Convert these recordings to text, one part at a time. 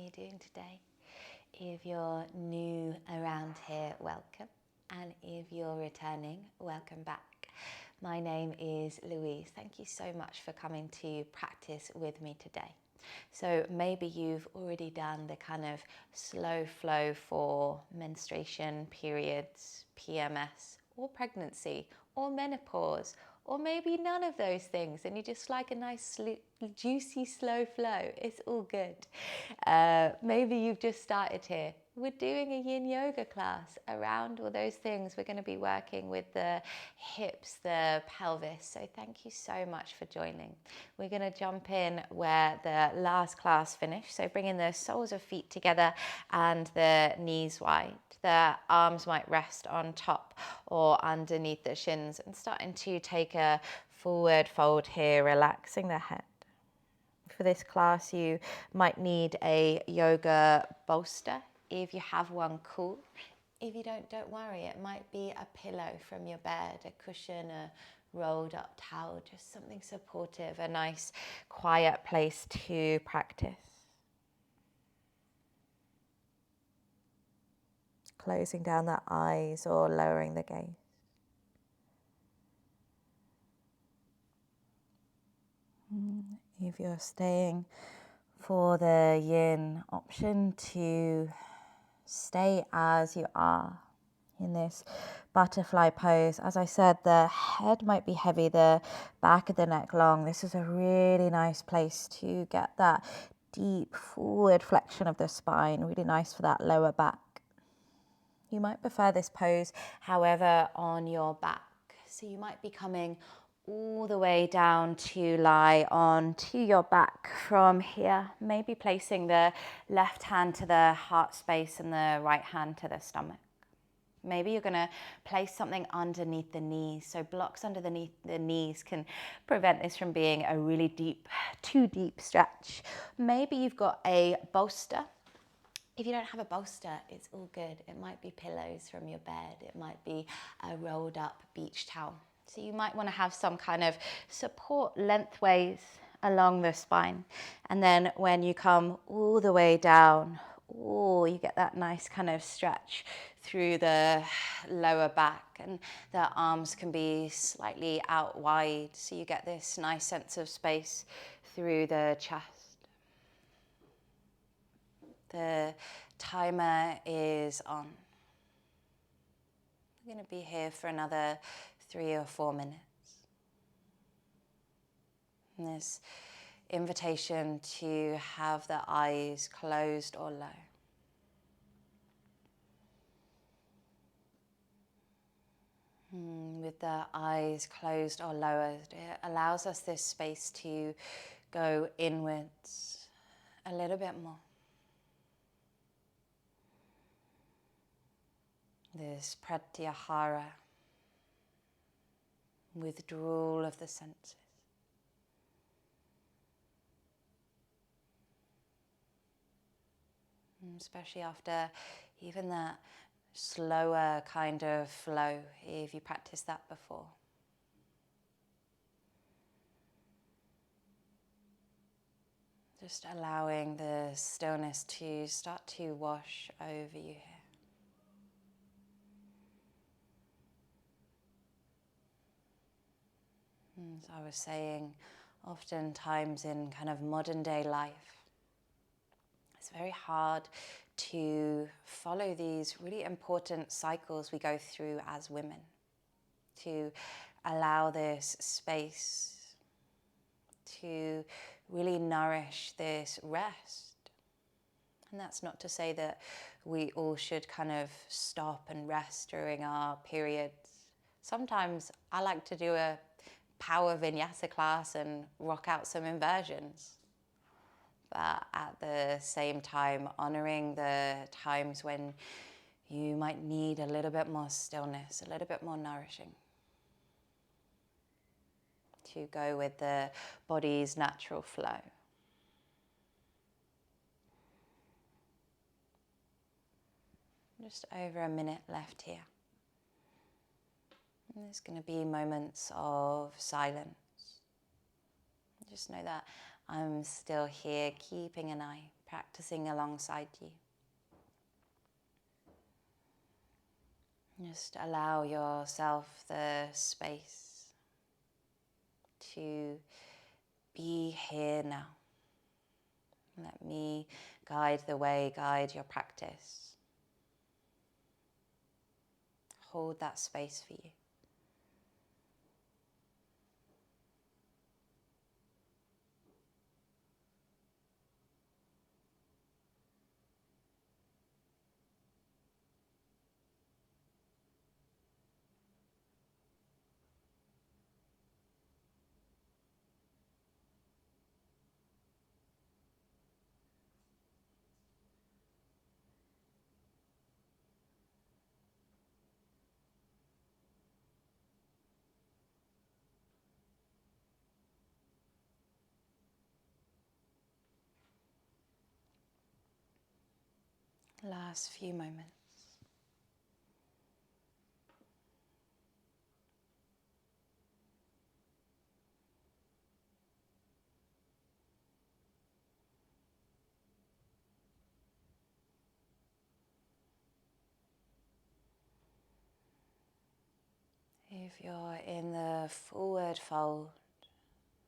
you doing today? If you're new around here, welcome. And if you're returning, welcome back. My name is Louise. Thank you so much for coming to practice with me today. So maybe you've already done the kind of slow flow for menstruation, periods, PMS, or pregnancy, or menopause, or maybe none of those things, and you just like a nice juicy slow flow. It's all good. Maybe you've just started here. We're doing a yin yoga class around all those things. We're going to be working with the hips, the pelvis. So thank you so much for joining. We're going to jump in where the last class finished. So bringing the soles of feet together and the knees wide. The arms might rest on top or underneath the shins, and starting to take a forward fold here, relaxing the head. For this class, you might need a yoga bolster. If you have one, cool. If you don't worry. It might be a pillow from your bed, a cushion, a rolled up towel, just something supportive, a nice quiet place to practice. Closing down the eyes or lowering the gaze. If you're staying for the yin option, to stay as you are in this butterfly pose. As I said, the head might be heavy, the back of the neck long. This is a really nice place to get that deep forward flexion of the spine, really nice for that lower back. You might prefer this pose, however, on your back. So you might be coming all the way down to lie onto your back from here, maybe placing the left hand to the heart space and the right hand to the stomach. Maybe you're going to place something underneath the knees. So blocks underneath the knees can prevent this from being a really deep, too deep stretch. Maybe you've got a bolster. If you don't have a bolster, it's all good. It might be pillows from your bed. It might be a rolled up beach towel. So you might want to have some kind of support lengthways along the spine. And then when you come all the way down, you get that nice kind of stretch through the lower back, and the arms can be slightly out wide. So you get this nice sense of space through the chest. The timer is on. We're going to be here for another 3 or 4 minutes. And this invitation to have the eyes closed or low. With the eyes closed or lowered, it allows us this space to go inwards a little bit more. This pratyahara, withdrawal of the senses. Especially after even that slower kind of flow, if you practiced that before. Just allowing the stillness to start to wash over you here. As I was saying, oftentimes in kind of modern day life, it's very hard to follow these really important cycles we go through as women, to allow this space to really nourish this rest. And that's not to say that we all should kind of stop and rest during our periods. Sometimes I like to do a power vinyasa class and rock out some inversions. But at the same time, honoring the times when you might need a little bit more stillness, a little bit more nourishing, to go with the body's natural flow. Just over a minute left here. And there's going to be moments of silence. Just know that I'm still here, keeping an eye, practicing alongside you. Just allow yourself the space to be here now. Let me guide the way, guide your practice. Hold that space for you. Last few moments. If you're in the forward fold,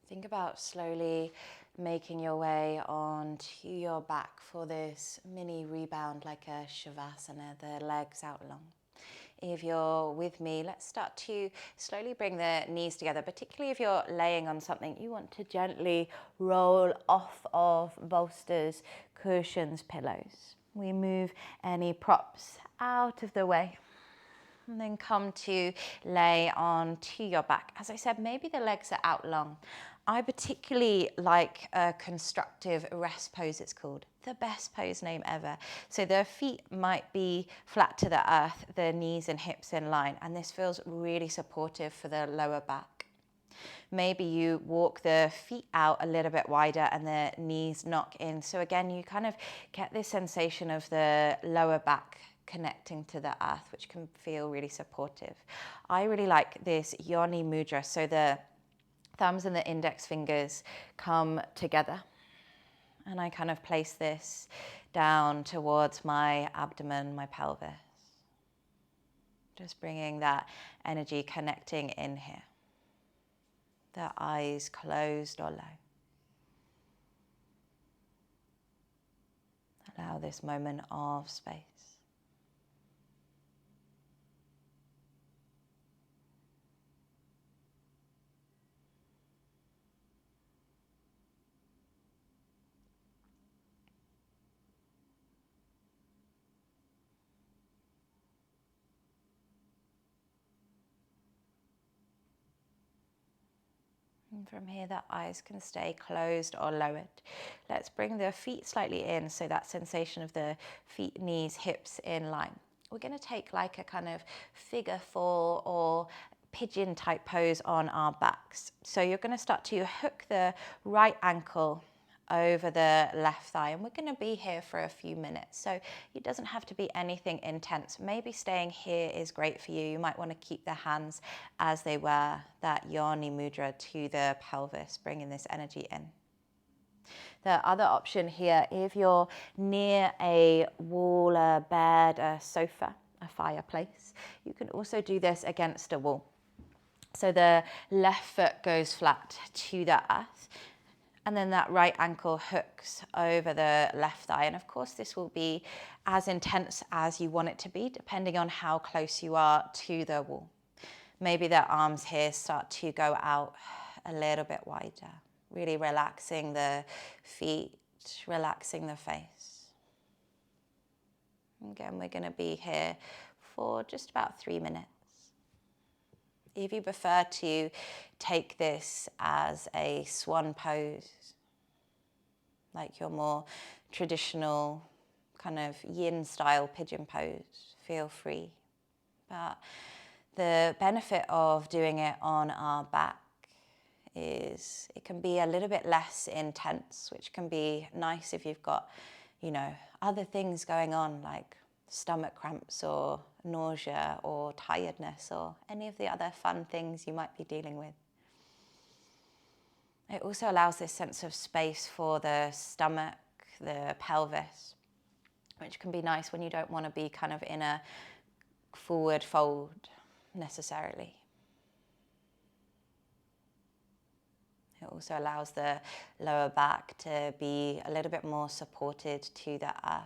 think about slowly making your way onto your back for this mini rebound, like a shavasana, the legs out long. If you're with me, let's start to slowly bring the knees together, particularly if you're laying on something. You want to gently roll off of bolsters, cushions, pillows. We move any props out of the way. And then come to lay onto your back. As I said, maybe the legs are out long. I particularly like a constructive rest pose, it's called. The best pose name ever. So the feet might be flat to the earth, the knees and hips in line, and this feels really supportive for the lower back. Maybe you walk the feet out a little bit wider and the knees knock in. So again, you kind of get this sensation of the lower back connecting to the earth, which can feel really supportive. I really like this yoni mudra. So the thumbs and the index fingers come together. And I kind of place this down towards my abdomen, my pelvis. Just bringing that energy connecting in here. The eyes closed or low. Allow this moment of space. And from here, the eyes can stay closed or lowered. Let's bring the feet slightly in, so that sensation of the feet, knees, hips in line. We're going to take like a kind of figure four or pigeon type pose on our backs. So you're going to start to hook the right ankle over the left thigh, and we're going to be here for a few minutes, so it doesn't have to be anything intense. Maybe staying here is great for you. You might want to keep the hands as they were, that yoni mudra to the pelvis, bringing this energy in. The other option here, if you're near a wall, a bed, a sofa, a fireplace, you can also do this against a wall. So the left foot goes flat to the earth, and then that right ankle hooks over the left thigh. And of course, this will be as intense as you want it to be, depending on how close you are to the wall. Maybe the arms here start to go out a little bit wider, really relaxing the feet, relaxing the face. Again, we're going to be here for just about 3 minutes. If you prefer to take this as a swan pose, like your more traditional kind of yin style pigeon pose, feel free. But the benefit of doing it on our back is it can be a little bit less intense, which can be nice if you've got, other things going on like stomach cramps or nausea or tiredness or any of the other fun things you might be dealing with. It also allows this sense of space for the stomach, the pelvis, which can be nice when you don't want to be kind of in a forward fold necessarily. It also allows the lower back to be a little bit more supported to the earth.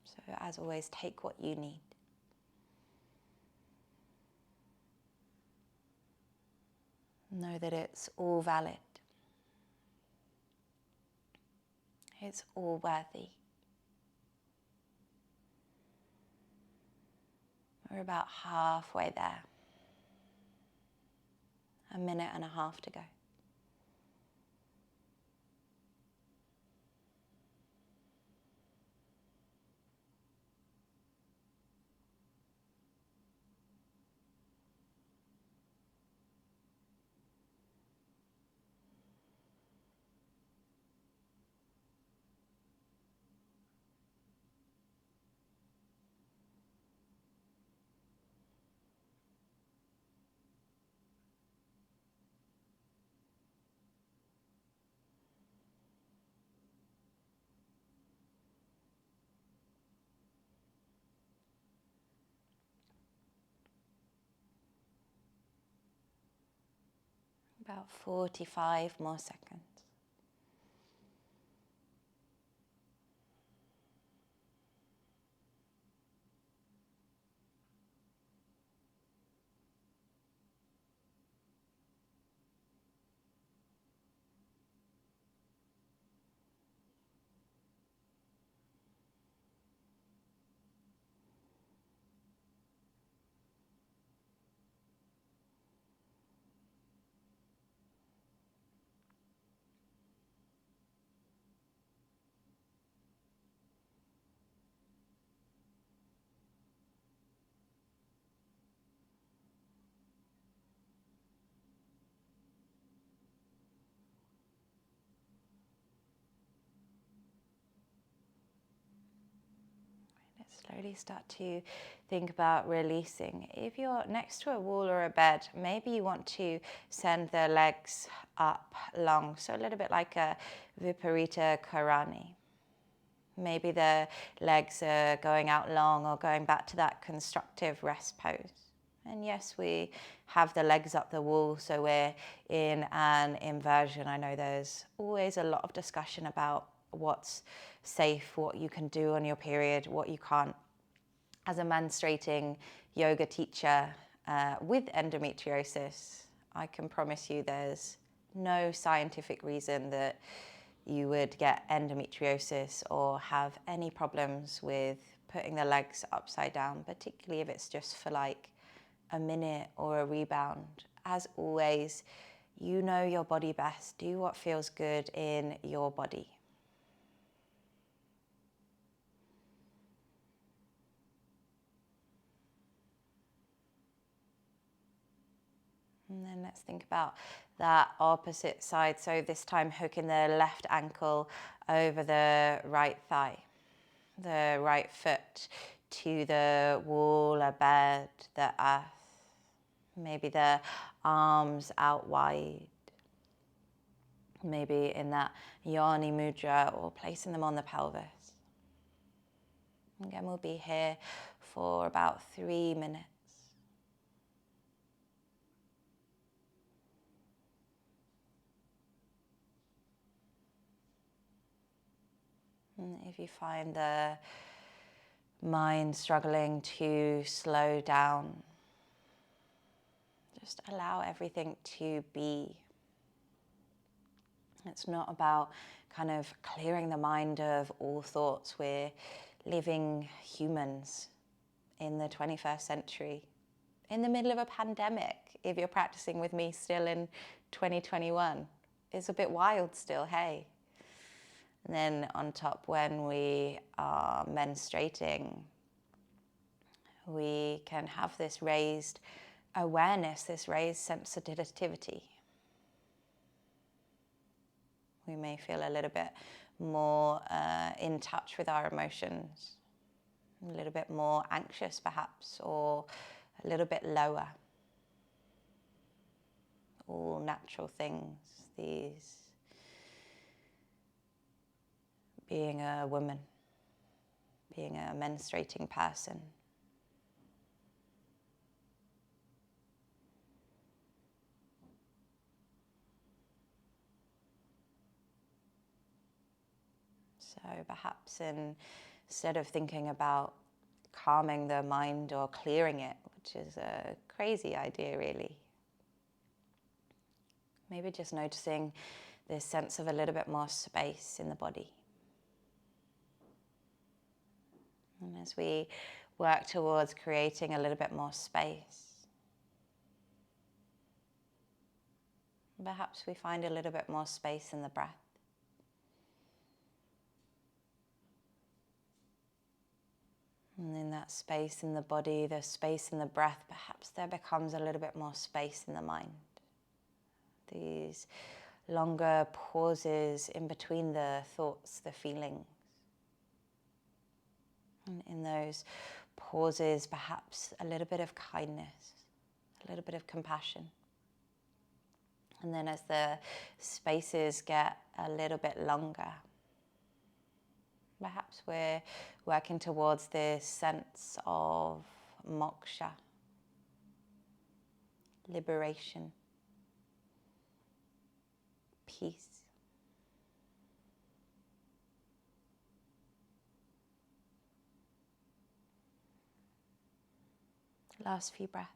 So as always, take what you need. Know that it's all valid. It's all worthy. We're about halfway there. A minute and a half to go. About 45 more seconds. Slowly start to think about releasing. If you're next to a wall or a bed, maybe you want to send the legs up long, so a little bit like a Viparita Karani. Maybe the legs are going out long or going back to that constructive rest pose. And yes, we have the legs up the wall, so we're in an inversion. I know there's always a lot of discussion about what's safe, what you can do on your period, what you can't. As a menstruating yoga teacher with endometriosis, I can promise you there's no scientific reason that you would get endometriosis or have any problems with putting the legs upside down, particularly if it's just for like a minute or a rebound. As always, you know your body best. Do what feels good in your body. And then let's think about that opposite side. So this time hooking the left ankle over the right thigh, the right foot to the wall, a bed, the earth. Maybe the arms out wide. Maybe in that yoni mudra or placing them on the pelvis. Again, we'll be here for about 3 minutes. And if you find the mind struggling to slow down, just allow everything to be. It's not about kind of clearing the mind of all thoughts. We're living humans in the 21st century, in the middle of a pandemic. If you're practicing with me still in 2021, it's a bit wild still, hey? And then on top, when we are menstruating, we can have this raised awareness, this raised sensitivity. We may feel a little bit more in touch with our emotions, a little bit more anxious perhaps, or a little bit lower. All natural things, these. Being a woman, being a menstruating person. So perhaps instead of thinking about calming the mind or clearing it, which is a crazy idea really, maybe just noticing this sense of a little bit more space in the body. And as we work towards creating a little bit more space, perhaps we find a little bit more space in the breath. And in that space in the body, the space in the breath, perhaps there becomes a little bit more space in the mind. These longer pauses in between the thoughts, the feelings. And in those pauses, perhaps a little bit of kindness, a little bit of compassion. And then as the spaces get a little bit longer, perhaps we're working towards this sense of moksha, liberation, peace. Last few breaths.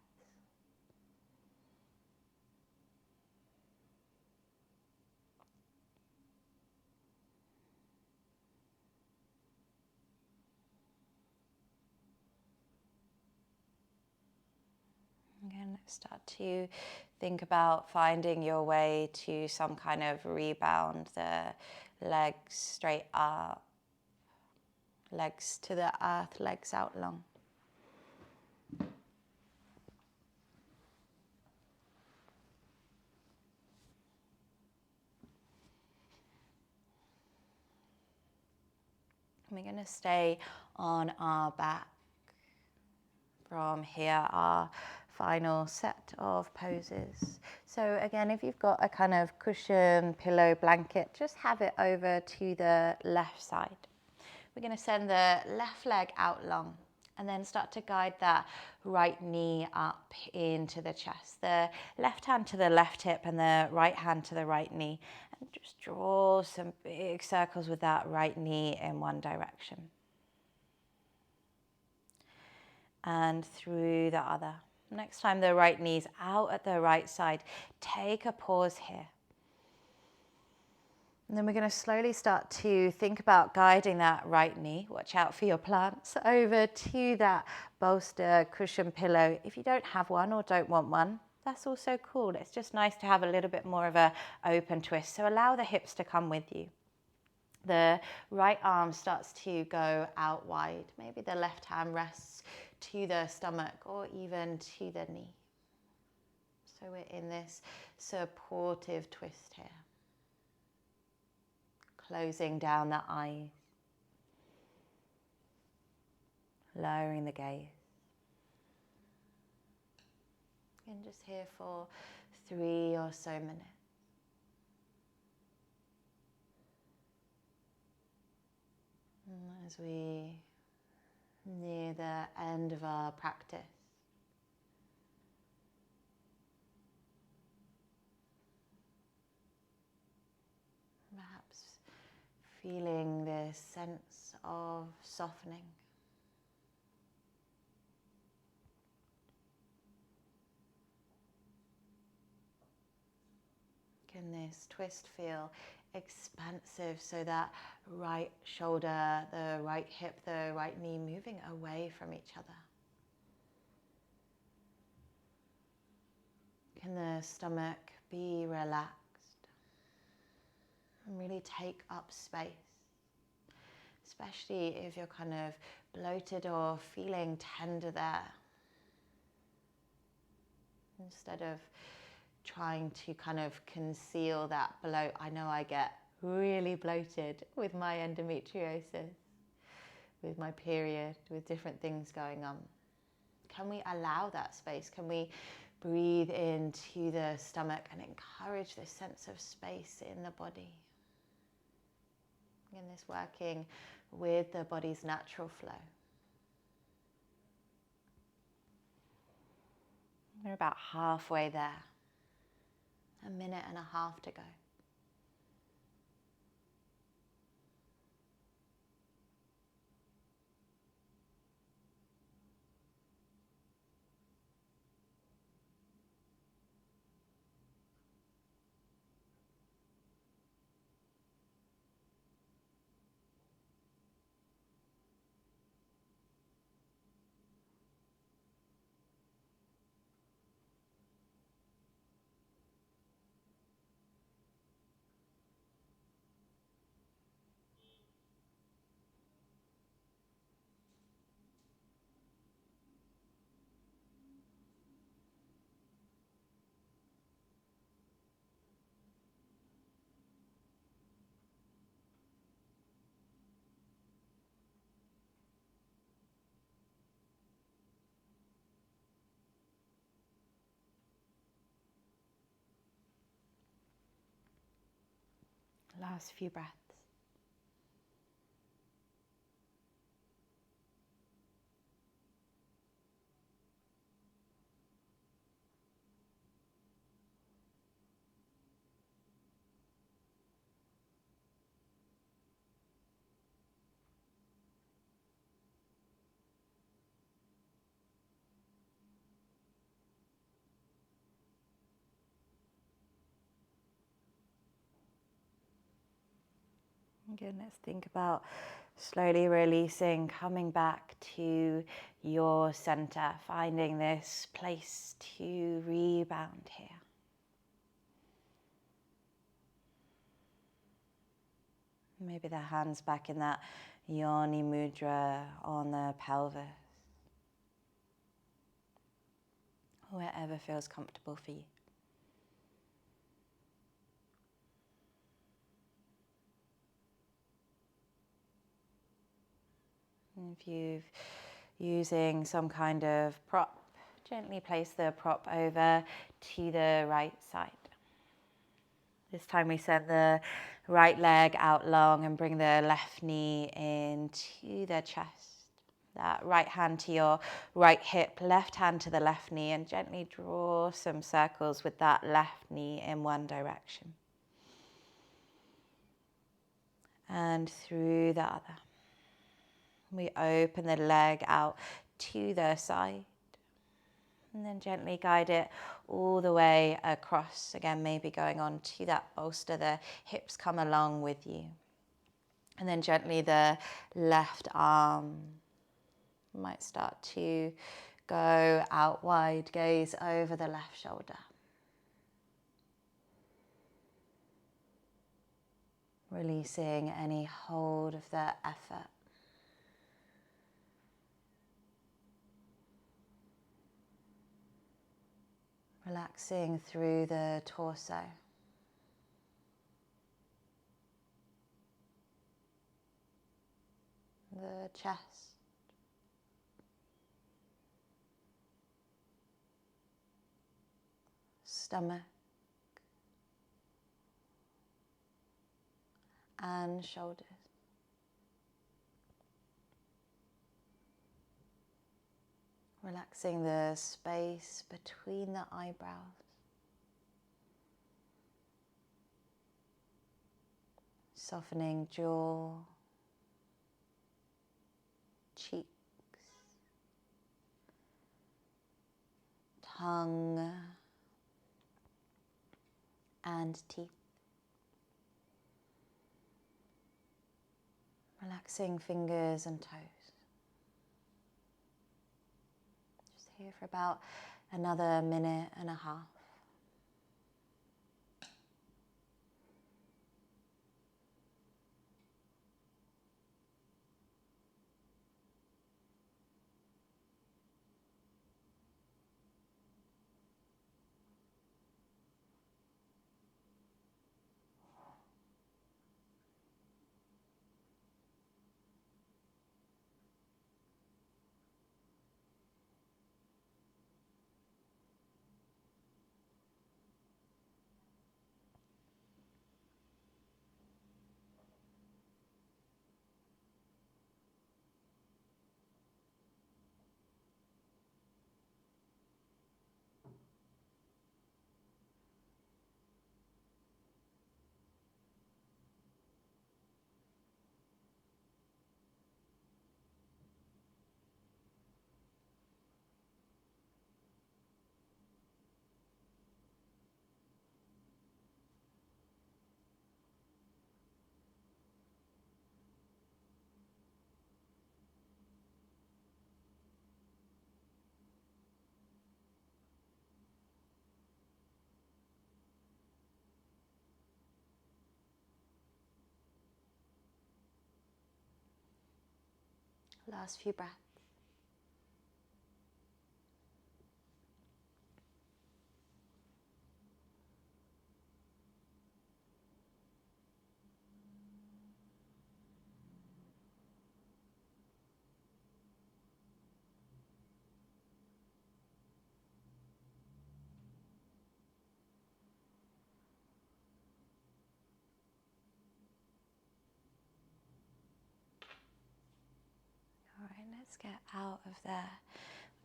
Again, start to think about finding your way to some kind of rebound. The legs straight up, legs to the earth, legs out long. We're going to stay on our back. From here, our final set of poses. So again, if you've got a kind of cushion, pillow, blanket, just have it over to the left side. We're going to send the left leg out long and then start to guide that right knee up into the chest. The left hand to the left hip and the right hand to the right knee. And just draw some big circles with that right knee in one direction. And through the other. Next time the right knee's out at the right side, take a pause here. And then we're going to slowly start to think about guiding that right knee, watch out for your plants, over to that bolster, cushion, pillow. If you don't have one or don't want one, that's also cool. It's just nice to have a little bit more of an open twist. So allow the hips to come with you. The right arm starts to go out wide. Maybe the left hand rests to the stomach or even to the knee. So we're in this supportive twist here. Closing down the eyes. Lowering the gaze. And just here for 3 or so minutes. As we near the end of our practice, perhaps feeling this sense of softening. Can this twist feel expansive, so that right shoulder, the right hip, the right knee moving away from each other? Can the stomach be relaxed and really take up space? Especially if you're kind of bloated or feeling tender there. Instead of trying to kind of conceal that bloat, I know I get really bloated with my endometriosis, with my period, with different things going on. Can we allow that space? Can we breathe into the stomach and encourage this sense of space in the body? In this working with the body's natural flow. We're about halfway there. 1.5 minutes to go. Last few breaths. Again, let's think about slowly releasing, coming back to your center, finding this place to rebound here. Maybe the hands back in that yoni mudra on the pelvis. Wherever feels comfortable for you. If you're using some kind of prop, gently place the prop over to the right side. This time we send the right leg out long and bring the left knee into the chest. That right hand to your right hip, left hand to the left knee, and gently draw some circles with that left knee in one direction. And through the other. We open the leg out to the side and then gently guide it all the way across. Again, maybe going on to that bolster, the hips come along with you. And then gently the left arm might start to go out wide, gaze over the left shoulder. Releasing any hold of the effort. Relaxing through the torso. The chest. Stomach. And shoulders. Relaxing the space between the eyebrows. Softening jaw, cheeks, tongue, and teeth. Relaxing fingers and toes. Just here for about another 1.5 minutes. Last few breaths. All right, let's get out of there.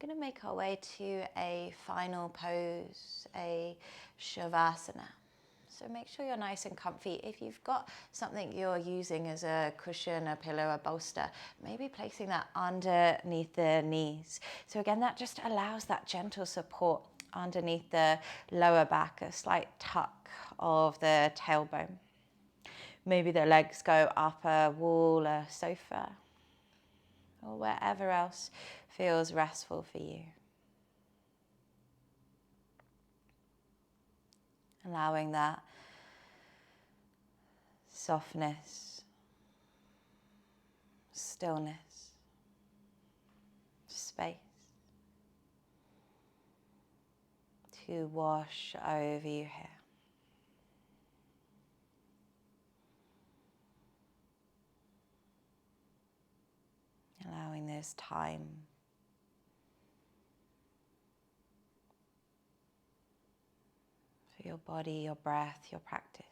We're going to make our way to a final pose, a Shavasana. So make sure you're nice and comfy. If you've got something you're using as a cushion, a pillow, a bolster, maybe placing that underneath the knees. So again, that just allows that gentle support underneath the lower back, a slight tuck of the tailbone. Maybe the legs go up a wall, a sofa, or wherever else feels restful for you. Allowing that softness, stillness, space to wash over you here. Allowing this time for your body, your breath, your practice.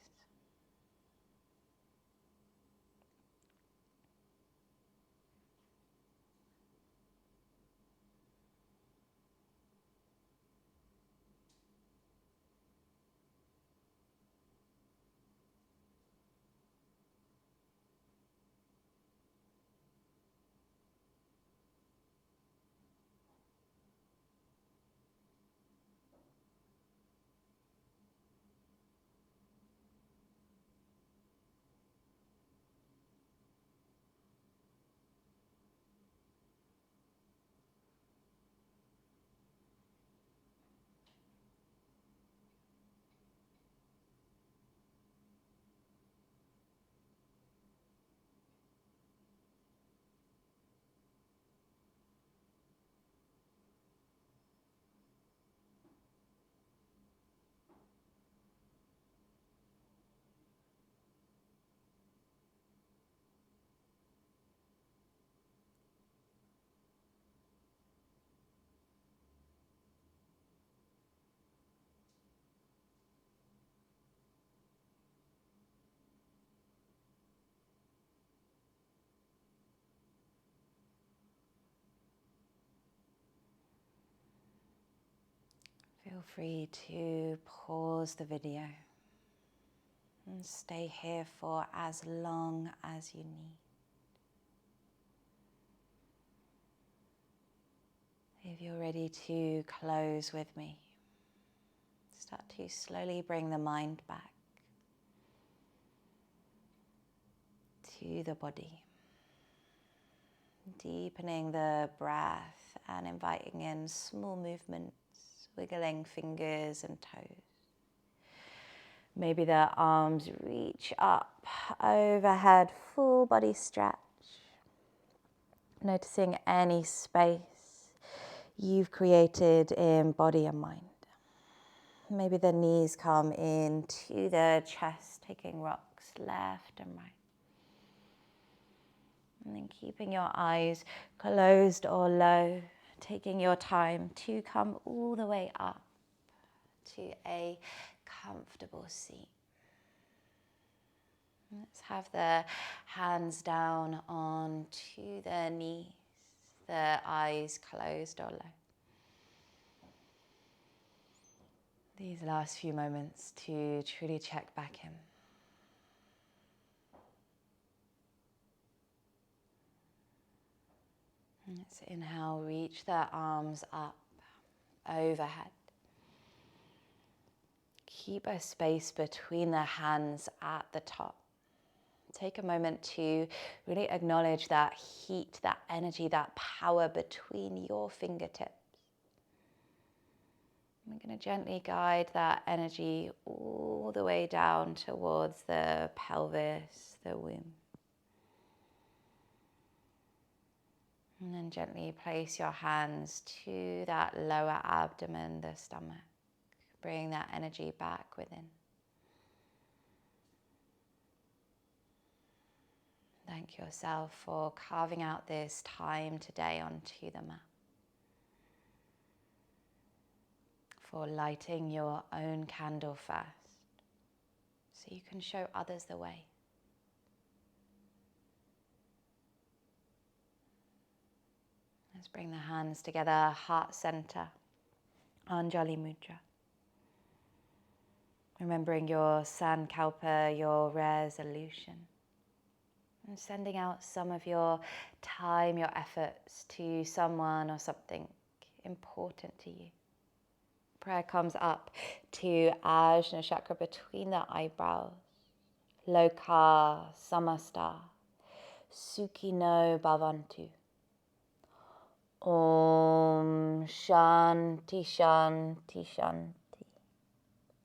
Feel free to pause the video and stay here for as long as you need. If you're ready to close with me, start to slowly bring the mind back to the body, deepening the breath and inviting in small movements, wiggling fingers and toes. Maybe the arms reach up overhead, full body stretch. Noticing any space you've created in body and mind. Maybe the knees come into the chest, taking rocks left and right. And then keeping your eyes closed or low, taking your time to come all the way up to a comfortable seat. Let's have the hands down onto the knees, the eyes closed or low. These last few moments to truly check back in. Let's inhale, reach the arms up, overhead. Keep a space between the hands at the top. Take a moment to really acknowledge that heat, that energy, that power between your fingertips. We're going to gently guide that energy all the way down towards the pelvis, the womb. And then gently place your hands to that lower abdomen, the stomach. Bring that energy back within. Thank yourself for carving out this time today onto the mat. For lighting your own candle first, so you can show others the way. Let's bring the hands together, heart center, Anjali Mudra. Remembering your Sankalpa, your resolution. And sending out some of your time, your efforts to someone or something important to you. Prayer comes up to Ajna chakra between the eyebrows. Loka samasta sukhino bhavantu. Om Shanti Shanti Shanti.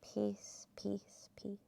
Peace, peace, peace.